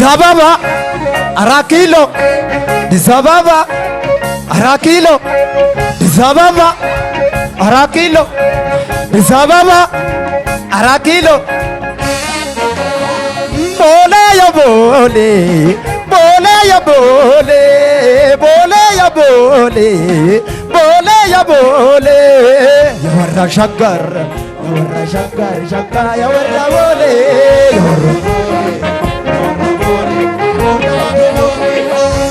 Disababa Arakilo Disababa Arakilo Disababa Arakilo Disababa Arakilo Bole ya bole Bole ya bole Bole ya bole Bole ya bole Ya warra shagar Ya warra shagar Shagar ya warra bole Ya warra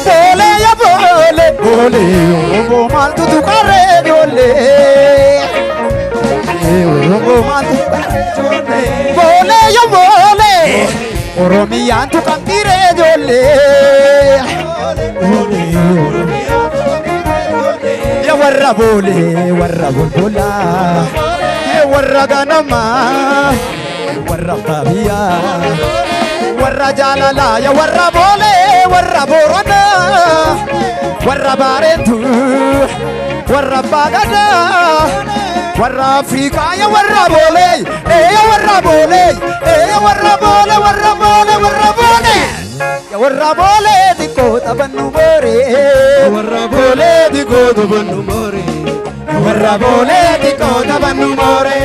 bole ya bole Bole Oromo maltu tu kare bole Oromo maltu kare bole ya bole Oromiyan tu kantire bole Ya warra bole warra bulbula Ya warra ganama warra babiya warra jalala ya warra bole warra borona warra barentu warra bagada warra afrika ya warra bole ya warra bole ya warra bole warra bole warra bole ya warra bole diko tabannu more warra bole diko tabannu more warra bole diko tabannu more